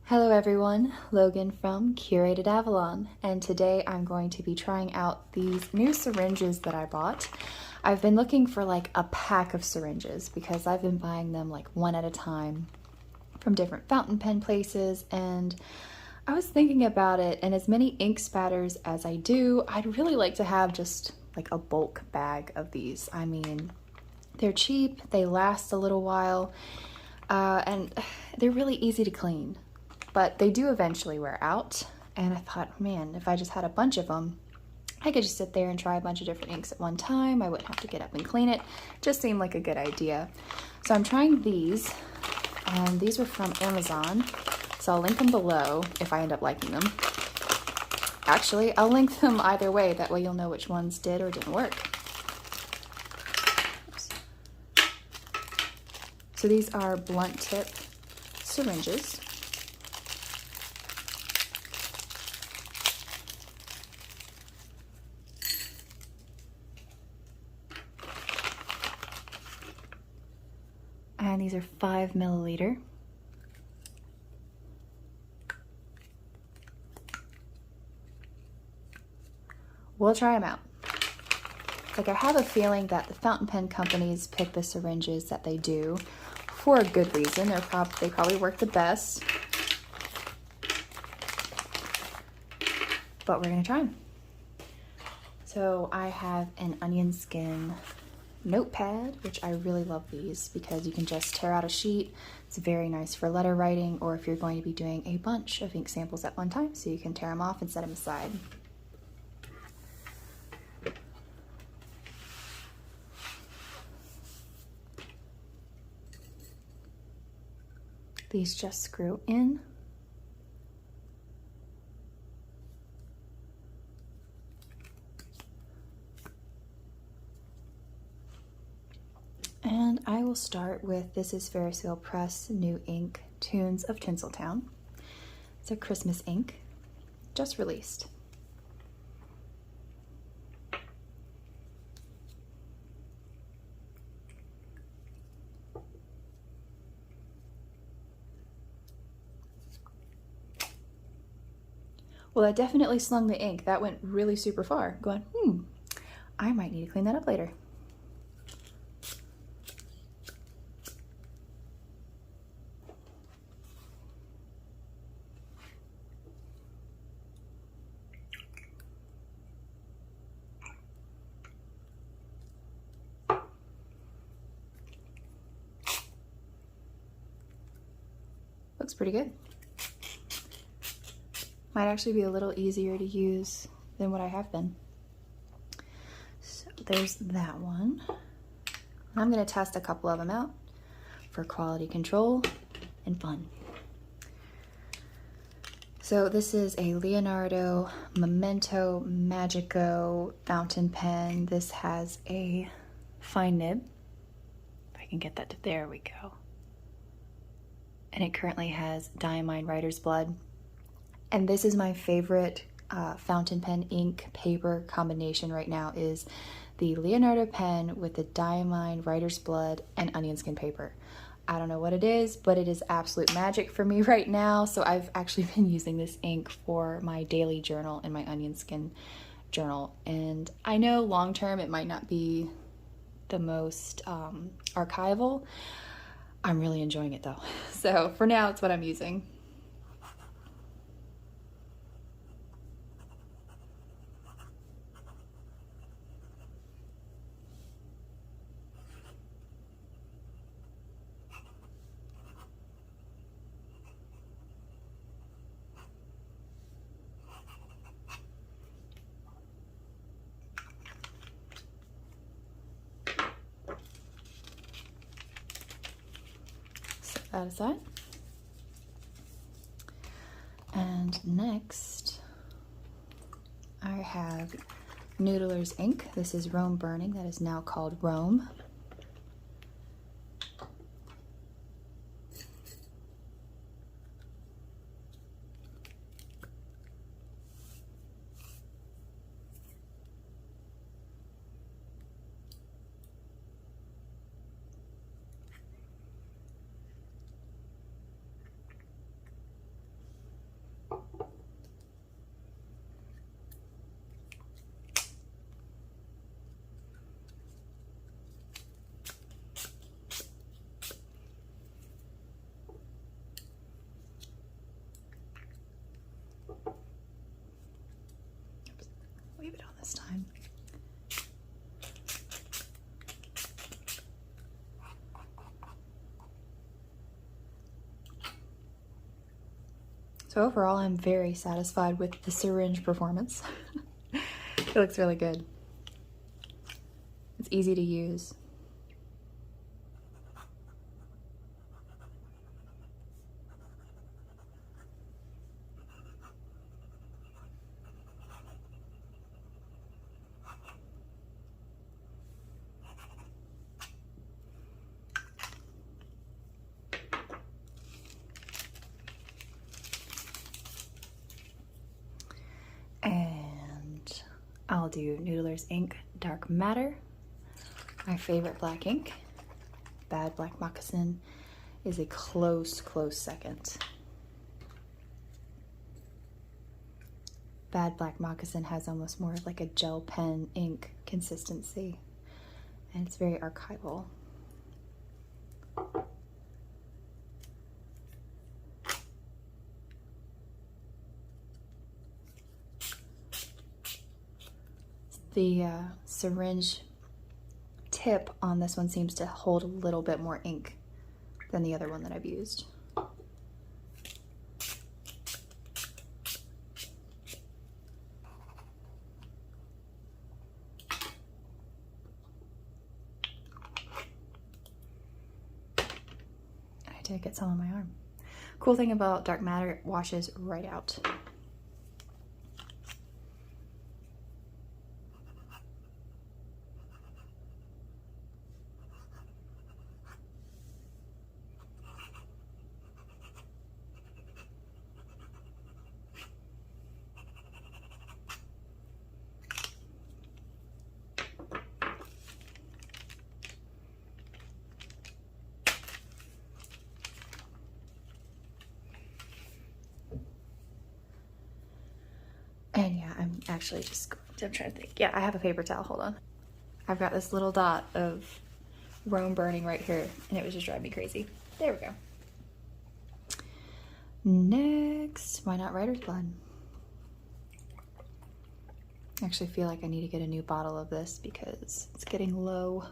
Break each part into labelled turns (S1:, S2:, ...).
S1: Hello everyone, Logan from Curated Avalon, and today I'm going to be trying out these new syringes that I bought. I've been looking for like a pack of syringes because I've been buying them like one at a time from different fountain pen places, and I was thinking about it, and as many ink spatters as I do, I'd really like to have just like a bulk bag of these. I mean, they're cheap, they last a little while, and they're really easy to clean. But they do eventually wear out, and I thought, man, if I just had a bunch of them, I could just sit there and try a bunch of different inks at one time. I wouldn't have to get up and clean it. Just seemed like a good idea. So I'm trying these, and these were from Amazon, so I'll link them below if I end up liking them. Actually, I'll link them either way, that way you'll know which ones did or didn't work. Oops. So these are blunt tip syringes. And these are 5 milliliter. We'll try them out. Like, I have a feeling that the fountain pen companies pick the syringes that they do for a good reason. They probably work the best. But we're gonna try them. So I have an onion skin notepad, which I really love these because you can just tear out a sheet. It's very nice for letter writing, or if you're going to be doing a bunch of ink samples at one time, so you can tear them off and set them aside. These just screw in. And I will start with, this is Ferris Wheel Press New Ink Tunes of Tinseltown. It's a Christmas ink, just released. Well, that definitely slung the ink. That went really super far. Going, I might need to clean that up later. Looks pretty good. Might actually be a little easier to use than what I have been. So there's that one. I'm going to test a couple of them out for quality control and fun. So this is a Leonardo Memento Magico fountain pen. This has a fine nib. If I can get that to, there we go. And it currently has diamine writer's blood. And this is my favorite fountain pen ink paper combination right now, is the Leonardo pen with the diamine writer's blood and onion skin paper. I don't know what it is, but it is absolute magic for me right now. So I've actually been using this ink for my daily journal and my onion skin journal. And I know long term it might not be the most archival. I'm really enjoying it though. So for now, it's what I'm using. That aside. And next, I have Noodler's ink. This is Rome Burning, that is now called Rome. this time. So overall, I'm very satisfied with the syringe performance. It looks really good. It's easy to use. And I'll do Noodler's Ink Dark Matter, my favorite black ink. Bad Black Moccasin is a close second. Bad Black Moccasin has almost more of like a gel pen ink consistency, and it's very archival. The syringe tip on this one seems to hold a little bit more ink than the other one that I've used. I did get some on my arm. Cool thing about Dark Matter, it washes right out. And yeah, I'm actually just going to, I'm trying to think. Yeah, I have a paper towel, hold on. I've got this little dot of Rome burning right here, and it was just driving me crazy. There we go. Next, why not Writer's Blood? I actually feel like I need to get a new bottle of this because it's getting low.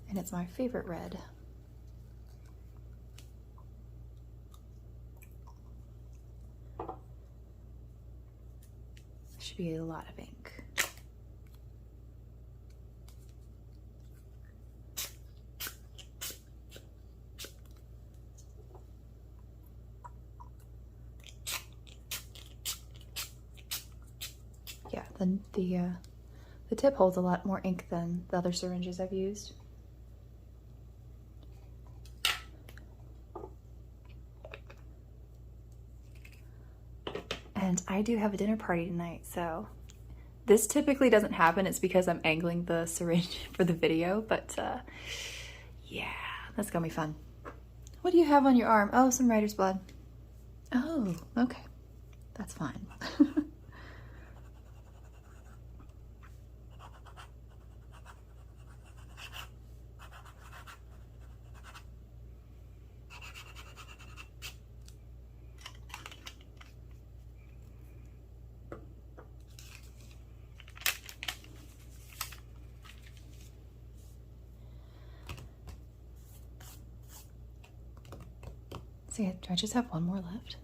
S1: And it's my favorite red. Should be a lot of ink. Yeah, the tip holds a lot more ink than the other syringes I've used. And I do have a dinner party tonight, so this typically doesn't happen. It's because I'm angling the syringe for the video, but yeah, that's gonna be fun. What do you have on your arm? Oh, some writer's blood. Oh, okay, that's fine. So yeah, do I just have one more left?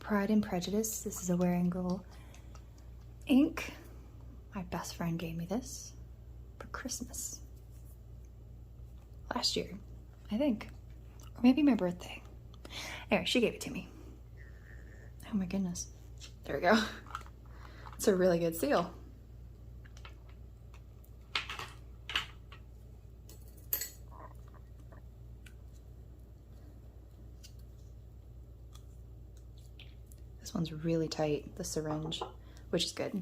S1: Pride and Prejudice. This is a Wearing Gold ink. My best friend gave me this for Christmas last year, I think, or maybe my birthday. Anyway, she gave it to me. Oh my goodness. There we go. It's a really good seal. This one's really tight, the syringe, which is good.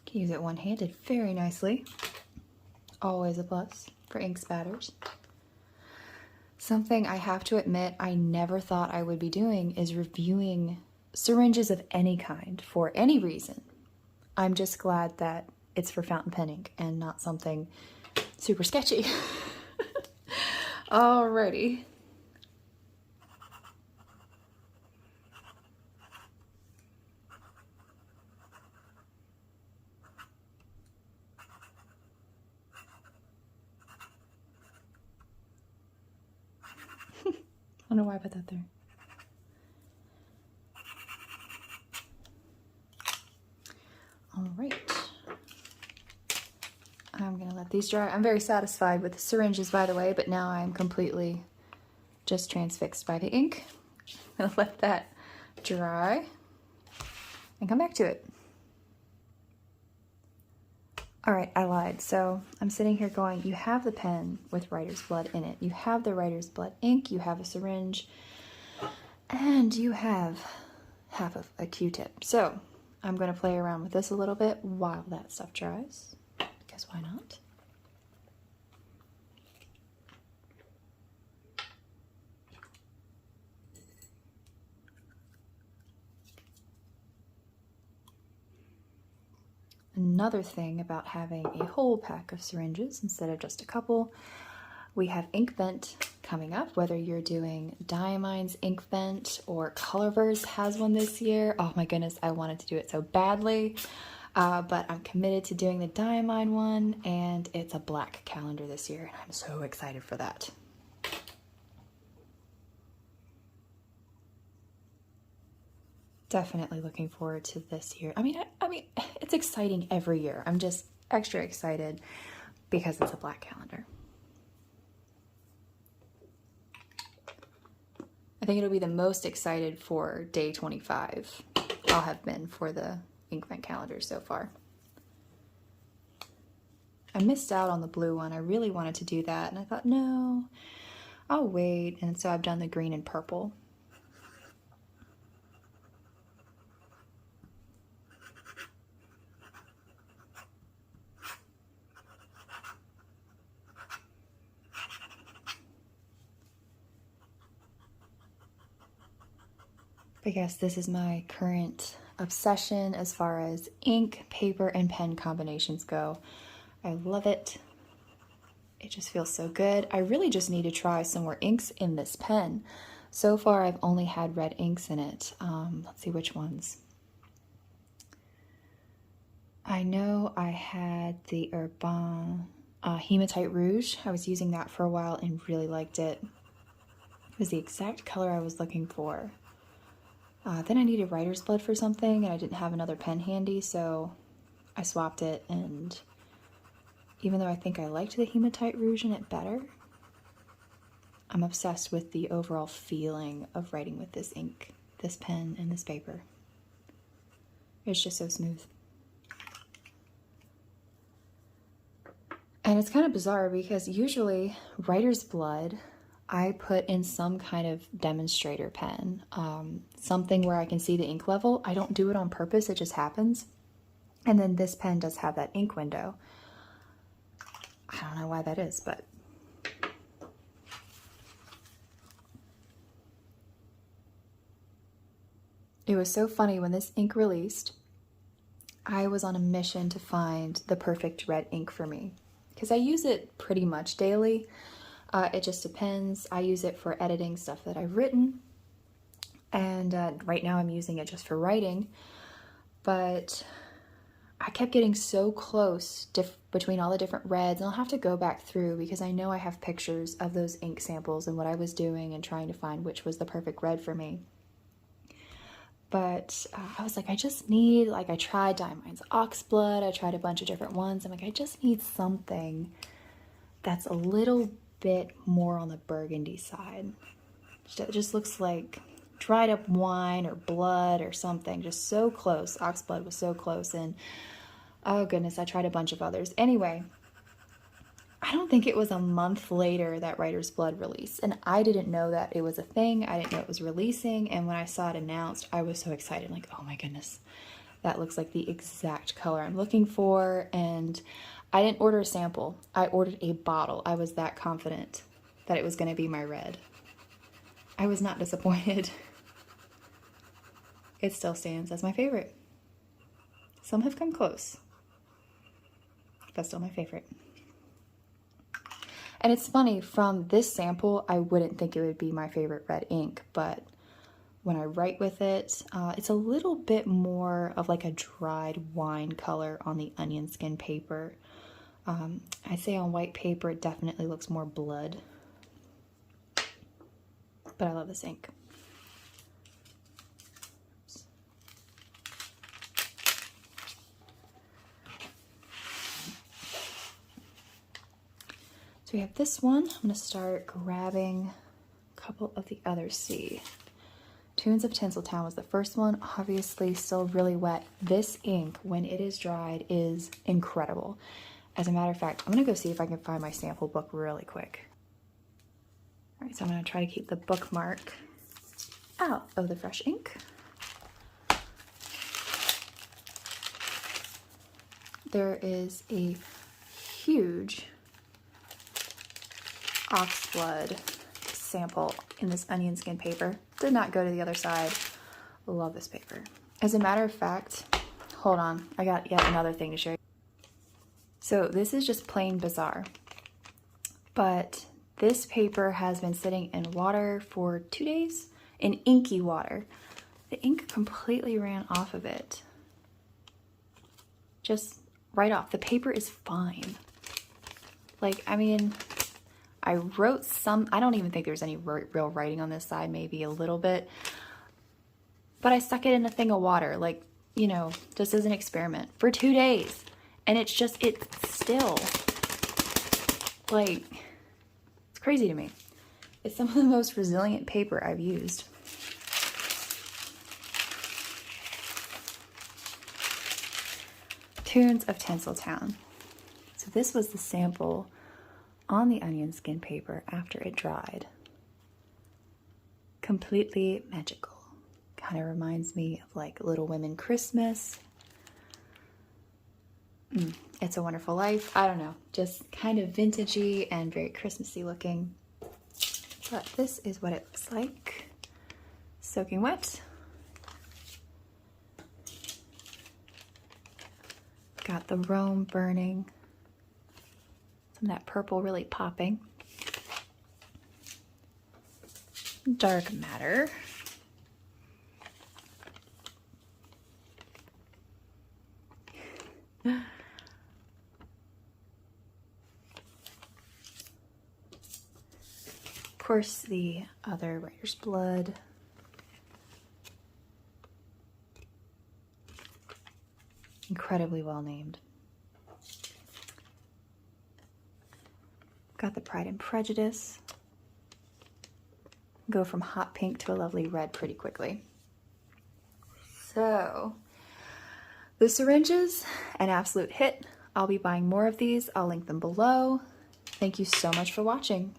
S1: Can use it one-handed very nicely. Always a plus for ink spatters. Something I have to admit I never thought I would be doing is reviewing syringes of any kind for any reason. I'm just glad that it's for fountain pen ink and not something super sketchy. Alrighty. I don't know why I put that there. All right. I'm gonna let these dry. I'm very satisfied with the syringes, by the way, but now I'm completely just transfixed by the ink. I'm gonna let that dry and come back to it. All right, I lied. So I'm sitting here going, you have the pen with writer's blood in it. You have the writer's blood ink, you have a syringe, and you have half of a Q-tip. So I'm gonna play around with this a little bit while that stuff dries, because why not? Another thing about having a whole pack of syringes instead of just a couple, we have ink vent coming up, whether you're doing Diamine's ink vent or Colorverse has one this year. Oh my goodness, I wanted to do it so badly, but I'm committed to doing the Diamine one, and it's a black calendar this year, and I'm so excited for that. Definitely looking forward to this year. I mean, it's exciting every year. I'm just extra excited because it's a black calendar. I think it'll be the most excited for day 25 I'll have been for the Inkvent calendar so far. I missed out on the blue one. I really wanted to do that, and I thought, no, I'll wait. And so I've done the green and purple. I guess this is my current obsession as far as ink, paper, and pen combinations go. I love it. It just feels so good. I really just need to try some more inks in this pen. So far, I've only had red inks in it. Let's see which ones. I know I had the Urban Hematite Rouge. I was using that for a while and really liked it. It was the exact color I was looking for. Then I needed writer's blood for something, and I didn't have another pen handy, so I swapped it, and even though I think I liked the Hematite Rouge in it better, I'm obsessed with the overall feeling of writing with this ink, this pen, and this paper. It's just so smooth. And it's kind of bizarre because usually writer's blood I put in some kind of demonstrator pen, something where I can see the ink level. I don't do it on purpose, it just happens. And then this pen does have that ink window. I don't know why that is, but it was so funny when this ink released. I was on a mission to find the perfect red ink for me because I use it pretty much daily. It just depends. I use it for editing stuff that I've written, and right now I'm using it just for writing, but I kept getting so close between all the different reds, and I'll have to go back through because I know I have pictures of those ink samples and what I was doing and trying to find which was the perfect red for me. But I was like, I just need, like, I tried Diamine's Oxblood, I tried a bunch of different ones. I'm like, I just need something that's a little bit more on the burgundy side. It just looks like dried up wine or blood or something, just so close. Oxblood was so close, and oh goodness, I tried a bunch of others. Anyway, I don't think it was a month later that Writer's Blood released, and I didn't know that it was a thing. I didn't know it was releasing, and when I saw it announced, I was so excited, like, oh my goodness, that looks like the exact color I'm looking for. And I didn't order a sample. I ordered a bottle. I was that confident that it was going to be my red. I was not disappointed. it still stands as my favorite. Some have come close, but still my favorite. And it's funny, from this sample, I wouldn't think it would be my favorite red ink, but when I write with it, it's a little bit more of like a dried wine color on the onion skin paper. I'd say on white paper, it definitely looks more blood, but I love this ink. So we have this one. I'm going to start grabbing a couple of the others. See, Tunes of Tinseltown was the first one. Obviously still really wet. This ink, when it is dried, is incredible. As a matter of fact, I'm going to go see if I can find my sample book really quick. All right, so I'm going to try to keep the bookmark out of the fresh ink. There is a huge oxblood sample in this onion skin paper. Did not go to the other side. Love this paper. As a matter of fact, hold on, I got yet another thing to show you. So this is just plain bizarre, but this paper has been sitting in water for 2 days, in inky water. The ink completely ran off of it. Just right off. The paper is fine. Like, I mean, I wrote some, I don't even think there's any real writing on this side, maybe a little bit, but I stuck it in a thing of water, like, you know, just as an experiment for 2 days. And it's just, it's still, like, it's crazy to me. It's some of the most resilient paper I've used. Tunes of Tinseltown. So this was the sample on the onion skin paper after it dried. Completely magical. Kind of reminds me of like Little Women Christmas. It's a Wonderful Life. I don't know, just kind of vintagey and very Christmassy looking. But this is what it looks like. Soaking wet. Got the Rome burning. Some of that purple really popping. Dark matter. Of course, the other Writer's Blood. Incredibly well named. Got the Pride and Prejudice. Go from hot pink to a lovely red pretty quickly. So, the Syringes, an absolute hit. I'll be buying more of these. I'll link them below. Thank you so much for watching.